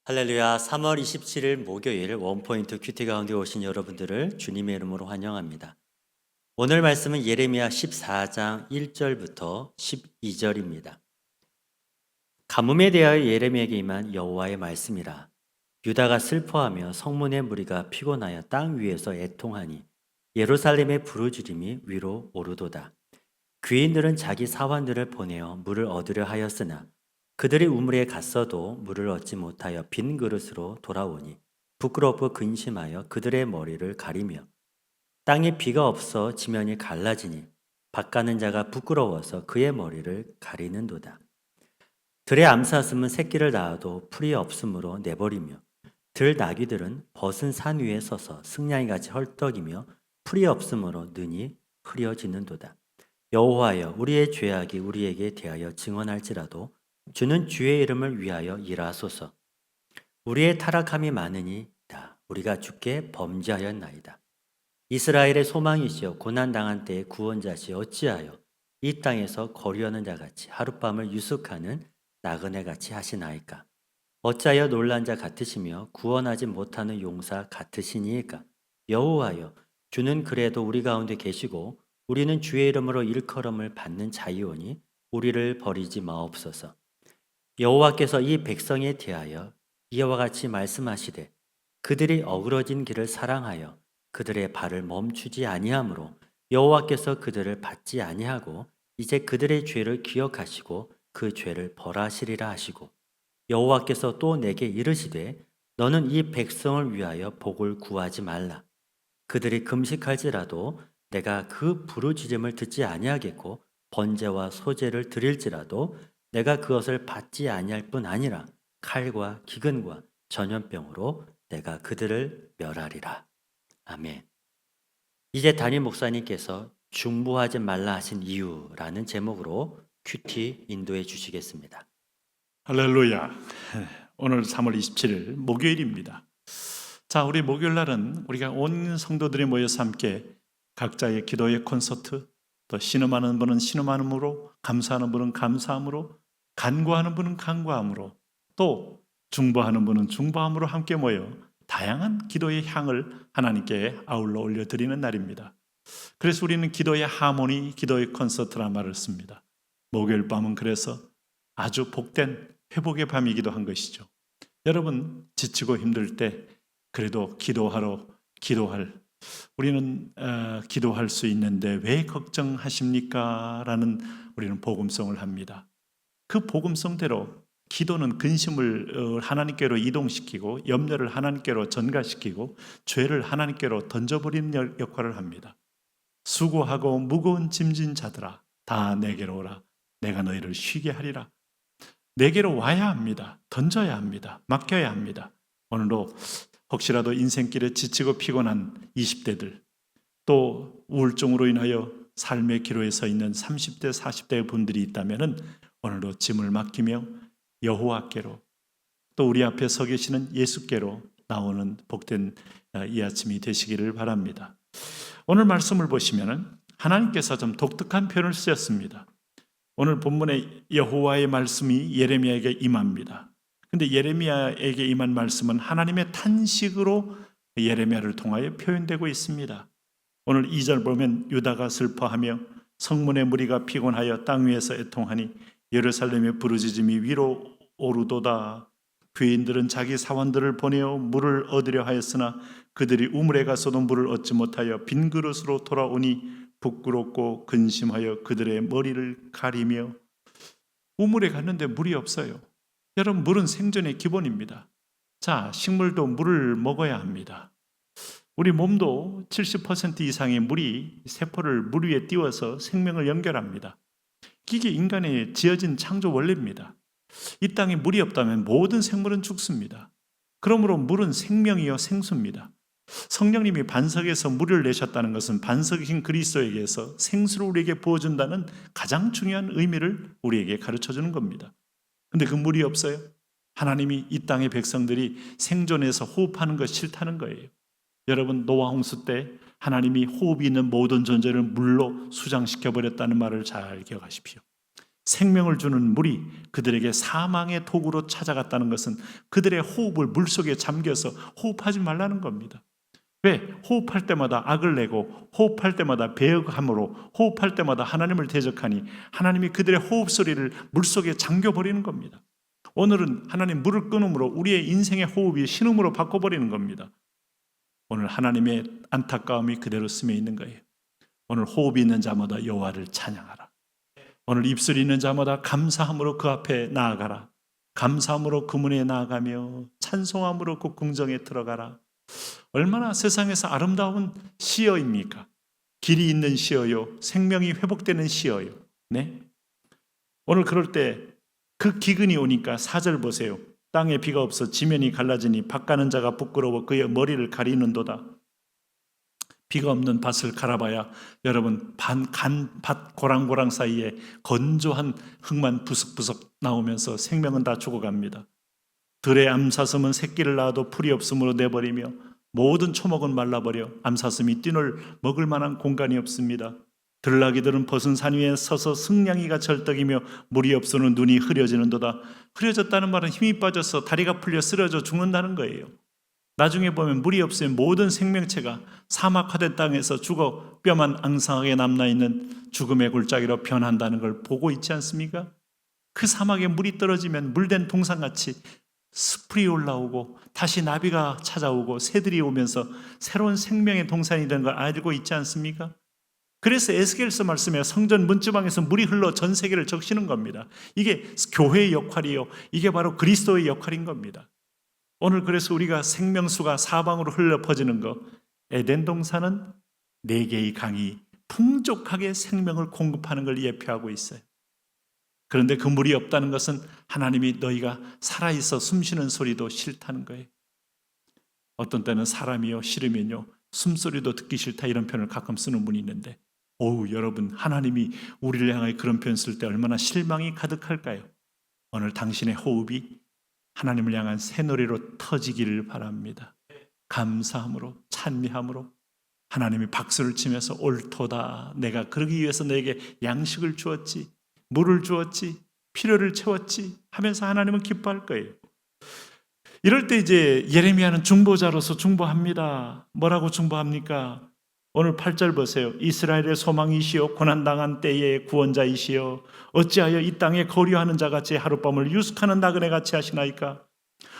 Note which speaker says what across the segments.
Speaker 1: 할렐루야. 3월 27일 목요일 원포인트 큐티 가운데 오신 여러분들을 주님의 이름으로 환영합니다. 오늘 말씀은 예레미야 14장 1절부터 12절입니다. 가뭄에 대하여 예레미야에게 임한 여호와의 말씀이라. 유다가 슬퍼하며 성문의 무리가 피곤하여 땅 위에서 애통하니 예루살렘의 부르짖음이 위로 오르도다. 귀인들은 자기 사환들을 보내어 물을 얻으려 하였으나 그들이 우물에 갔어도 물을 얻지 못하여 빈 그릇으로 돌아오니 부끄럽고 근심하여 그들의 머리를 가리며 땅에 비가 없어 지면이 갈라지니 밭가는 자가 부끄러워서 그의 머리를 가리는도다. 들의 암사슴은 새끼를 낳아도 풀이 없으므로 내버리며 들 나귀들은 벗은 산 위에 서서 승냥이같이 헐떡이며 풀이 없으므로 눈이 흐려지는도다. 여호와여, 우리의 죄악이 우리에게 대하여 증언할지라도 주는 주의 이름을 위하여 일하소서. 우리의 타락함이 많으니이다. 우리가 주께 범죄하였나이다. 이스라엘의 소망이시여, 고난당한 때의 구원자시 어찌하여 이 땅에서 거류하는 자같이 하룻밤을 유숙하는 나그네같이 하시나이까. 어찌하여 놀란 자 같으시며 구원하지 못하는 용사 같으시니이까. 여호와여, 주는 그래도 우리 가운데 계시고 우리는 주의 이름으로 일컬음을 받는 자이오니 우리를 버리지 마옵소서. 여호와께서 이 백성에 대하여 이와 같이 말씀하시되 그들이 어그러진 길을 사랑하여 그들의 발을 멈추지 아니하므로 여호와께서 그들을 받지 아니하고 이제 그들의 죄를 기억하시고 그 죄를 벌하시리라 하시고 여호와께서 또 내게 이르시되 너는 이 백성을 위하여 복을 구하지 말라. 그들이 금식할지라도 내가 그 부르짖음을 듣지 아니하겠고 번제와 소제를 드릴지라도 내가 그것을 받지 아니할 뿐 아니라 칼과 기근과 전염병으로 내가 그들을 멸하리라. 아멘. 이제 담임 목사님께서 중보하지 말라 하신 이유라는 제목으로 큐티 인도해 주시겠습니다.
Speaker 2: 할렐루야. 오늘 3월 27일 목요일입니다. 자, 우리 목요일 날은 우리가 온 성도들이 모여서 함께 각자의 기도의 콘서트, 또 신음하는 분은 신음함으로, 감사하는 분은 감사함으로, 간구하는 분은 간구함으로, 또 중보하는 분은 중보함으로 함께 모여 다양한 기도의 향을 하나님께 아울러 올려드리는 날입니다. 그래서 우리는 기도의 하모니, 기도의 콘서트란 말을 씁니다. 목요일 밤은 그래서 아주 복된 회복의 밤이기도 한 것이죠. 여러분 지치고 힘들 때 그래도 우리는 기도할 수 있는데 왜 걱정하십니까? 라는 우리는 복음성을 합니다. 그 복음성대로 기도는 근심을 하나님께로 이동시키고 염려를 하나님께로 전가시키고 죄를 하나님께로 던져버리는 역할을 합니다. 수고하고 무거운 짐진 자들아 다 내게로 오라. 내가 너희를 쉬게 하리라. 내게로 와야 합니다. 던져야 합니다. 맡겨야 합니다. 오늘도 혹시라도 인생길에 지치고 피곤한 20대들, 또 우울증으로 인하여 삶의 기로에 서 있는 30대, 40대 분들이 있다면 오늘도 짐을 맡기며 여호와께로, 또 우리 앞에 서 계시는 예수께로 나오는 복된 이 아침이 되시기를 바랍니다. 오늘 말씀을 보시면 하나님께서 좀 독특한 표현을 쓰셨습니다. 오늘 본문에 여호와의 말씀이 예레미야에게 임합니다. 근데 예레미야에게 임한 말씀은 하나님의 탄식으로 예레미야를 통하여 표현되고 있습니다. 오늘 2절 보면 유다가 슬퍼하며 성문의 무리가 피곤하여 땅 위에서 애통하니 예루살렘의 부르짖음이 위로 오르도다. 귀인들은 자기 사원들을 보내어 물을 얻으려 하였으나 그들이 우물에 가서도 물을 얻지 못하여 빈 그릇으로 돌아오니 부끄럽고 근심하여 그들의 머리를 가리며. 우물에 갔는데 물이 없어요. 여러분, 물은 생존의 기본입니다. 자, 식물도 물을 먹어야 합니다. 우리 몸도 70% 이상의 물이 세포를 물 위에 띄워서 생명을 연결합니다. 이게 인간의 지어진 창조 원리입니다. 이 땅에 물이 없다면 모든 생물은 죽습니다. 그러므로 물은 생명이요 생수입니다. 성령님이 반석에서 물을 내셨다는 것은 반석인 그리스도에게서 생수를 우리에게 부어준다는 가장 중요한 의미를 우리에게 가르쳐주는 겁니다. 근데 그 물이 없어요. 하나님이 이 땅의 백성들이 생존해서 호흡하는 것 싫다는 거예요. 여러분, 노아 홍수 때 하나님이 호흡이 있는 모든 존재를 물로 수장시켜버렸다는 말을 잘 기억하십시오. 생명을 주는 물이 그들에게 사망의 도구로 찾아갔다는 것은 그들의 호흡을 물속에 잠겨서 호흡하지 말라는 겁니다. 왜? 호흡할 때마다 악을 내고 호흡할 때마다 배역함으로 호흡할 때마다 하나님을 대적하니 하나님이 그들의 호흡 소리를 물속에 잠겨버리는 겁니다. 오늘은 하나님 물을 끊음으로 우리의 인생의 호흡이 신음으로 바꿔버리는 겁니다. 오늘 하나님의 안타까움이 그대로 스며 있는 거예요. 오늘 호흡이 있는 자마다 여호와를 찬양하라. 오늘 입술이 있는 자마다 감사함으로 그 앞에 나아가라. 감사함으로 그 문에 나아가며 찬송함으로 그 궁정에 들어가라. 얼마나 세상에서 아름다운 시어입니까? 길이 있는 시어요. 생명이 회복되는 시어요. 네? 오늘 그럴 때 그 기근이 오니까 4절 보세요. 땅에 비가 없어 지면이 갈라지니 밭 가는 자가 부끄러워 그의 머리를 가리는도다. 비가 없는 밭을 갈아봐야 여러분 밭 고랑고랑 사이에 건조한 흙만 부석부석 나오면서 생명은 다 죽어갑니다. 들의 암사슴은 새끼를 낳아도 풀이 없으므로 내버리며 모든 초목은 말라버려 암사슴이 띠를 먹을 만한 공간이 없습니다. 들나귀들은 벗은 산 위에 서서 승냥이가 절떡이며 물이 없어는 눈이 흐려지는도다. 흐려졌다는 말은 힘이 빠져서 다리가 풀려 쓰러져 죽는다는 거예요. 나중에 보면 물이 없으면 모든 생명체가 사막화된 땅에서 죽어 뼈만 앙상하게 남아있는 죽음의 골짜기로 변한다는 걸 보고 있지 않습니까? 그 사막에 물이 떨어지면 물된 동산같이 스풀이 올라오고 다시 나비가 찾아오고 새들이 오면서 새로운 생명의 동산이 되는 걸 알고 있지 않습니까? 그래서 에스겔서 말씀에 성전 문지방에서 물이 흘러 전 세계를 적시는 겁니다. 이게 교회의 역할이요. 이게 바로 그리스도의 역할인 겁니다. 오늘 그래서 우리가 생명수가 사방으로 흘러 퍼지는 것, 에덴 동산은 4개의 강이 풍족하게 생명을 공급하는 걸 예표하고 있어요. 그런데 그 물이 없다는 것은 하나님이 너희가 살아있어 숨쉬는 소리도 싫다는 거예요. 어떤 때는 사람이요 싫으면요 숨소리도 듣기 싫다 이런 표현을 가끔 쓰는 분이 있는데 여러분 하나님이 우리를 향하여 그런 표현 쓸 때 얼마나 실망이 가득할까요? 오늘 당신의 호흡이 하나님을 향한 새 노래로 터지기를 바랍니다. 감사함으로 찬미함으로 하나님이 박수를 치면서 옳도다. 내가 그러기 위해서 너에게 양식을 주었지, 물을 주었지, 필요를 채웠지 하면서 하나님은 기뻐할 거예요. 이럴 때 이제 예레미야는 중보자로서 중보합니다. 뭐라고 중보합니까? 오늘 8절 보세요. 이스라엘의 소망이시여 고난당한 때의 구원자이시여 어찌하여 이 땅에 거류하는 자같이 하룻밤을 유숙하는 나그네같이 하시나이까?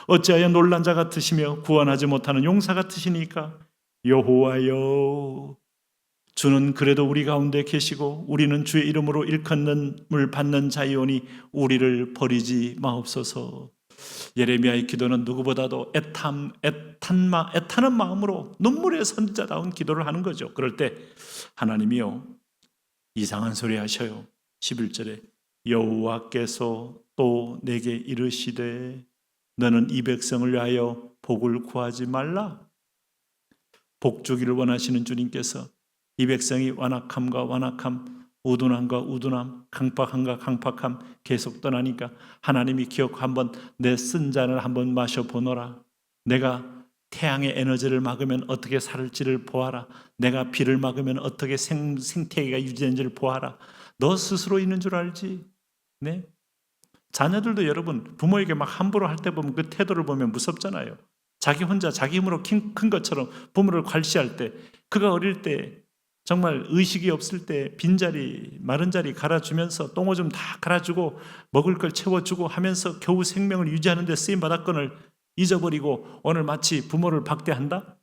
Speaker 2: 어찌하여 놀란 자 같으시며 구원하지 못하는 용사 같으시니까? 여호와여 주는 그래도 우리 가운데 계시고 우리는 주의 이름으로 일컫는을 받는 자이오니 우리를 버리지 마옵소서. 예레미야의 기도는 누구보다도 애타는 마음으로 눈물의 선지자다운 기도를 하는 거죠. 그럴 때 하나님이요 이상한 소리 하셔요. 11절에 여호와께서 또 내게 이르시되 너는 이 백성을 위하여 복을 구하지 말라. 복 주기를 원하시는 주님께서 이 백성이 완악함과 완악함, 우둔함과 우둔함, 강팍함과 강팍함 계속 떠나니까 하나님이 기억 한번 내 쓴 잔을 한번 마셔보노라. 내가 태양의 에너지를 막으면 어떻게 살을지를 보아라. 내가 비를 막으면 어떻게 생태계가 유지되는지를 보아라. 너 스스로 있는 줄 알지? 네? 자녀들도 여러분 부모에게 막 함부로 할 때 보면 그 태도를 보면 무섭잖아요. 자기 혼자 자기 힘으로 큰 것처럼 부모를 괄시할 때 그가 어릴 때 정말 의식이 없을 때 빈자리 마른 자리 갈아주면서 똥오줌 다 갈아주고 먹을 걸 채워주고 하면서 겨우 생명을 유지하는 데 쓰임받았건을 잊어버리고 오늘 마치 부모를 박대한다?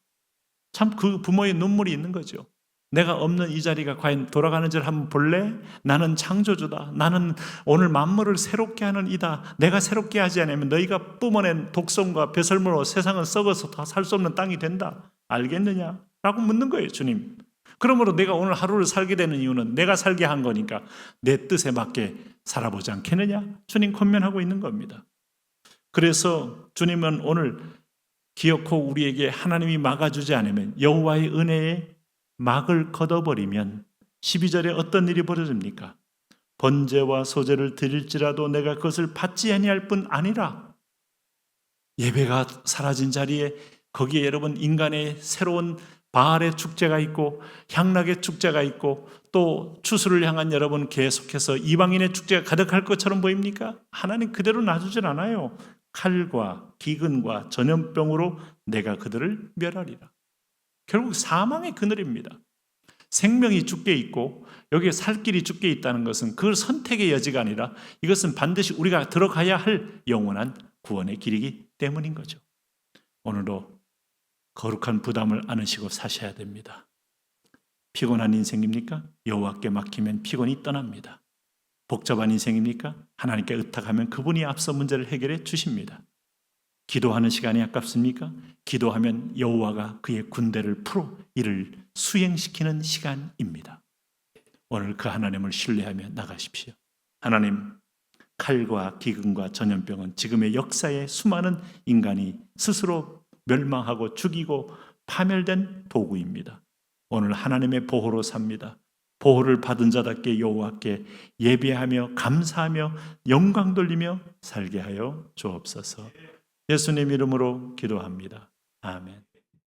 Speaker 2: 참 그 부모의 눈물이 있는 거죠. 내가 없는 이 자리가 과연 돌아가는지를 한번 볼래? 나는 창조주다. 나는 오늘 만물을 새롭게 하는 이다. 내가 새롭게 하지 않으면 너희가 뿜어낸 독성과 배설물로 세상은 썩어서 다 살 수 없는 땅이 된다. 알겠느냐? 라고 묻는 거예요, 주님. 그러므로 내가 오늘 하루를 살게 되는 이유는 내가 살게 한 거니까 내 뜻에 맞게 살아보지 않겠느냐? 주님 권면하고 있는 겁니다. 그래서 주님은 오늘 기어코 우리에게 하나님이 막아주지 않으면 여호와의 은혜에 막을 걷어버리면 12절에 어떤 일이 벌어집니까? 번제와 소제를 드릴지라도 내가 그것을 받지 아니할 뿐 아니라 예배가 사라진 자리에 거기에 여러분 인간의 새로운 바알의 축제가 있고 향락의 축제가 있고 또 추수를 향한 여러분 계속해서 이방인의 축제가 가득할 것처럼 보입니까? 하나님 그대로 놔주질 않아요. 칼과 기근과 전염병으로 내가 그들을 멸하리라. 결국 사망의 그늘입니다. 생명이 죽게 있고 여기에 살 길이 죽게 있다는 것은 그 선택의 여지가 아니라 이것은 반드시 우리가 들어가야 할 영원한 구원의 길이기 때문인 거죠. 오늘도 거룩한 부담을 안으시고 사셔야 됩니다. 피곤한 인생입니까? 여호와께 맡기면 피곤이 떠납니다. 복잡한 인생입니까? 하나님께 의탁하면 그분이 앞서 문제를 해결해 주십니다. 기도하는 시간이 아깝습니까? 기도하면 여호와가 그의 군대를 풀어 이를 수행시키는 시간입니다. 오늘 그 하나님을 신뢰하며 나가십시오. 하나님, 칼과 기근과 전염병은 지금의 역사에 수많은 인간이 스스로 멸망하고 죽이고 파멸된 도구입니다. 오늘 하나님의 보호로 삽니다. 보호를 받은 자답게 여호와께 예배하며 감사하며 영광 돌리며 살게 하여 주옵소서. 예수님 이름으로 기도합니다. 아멘.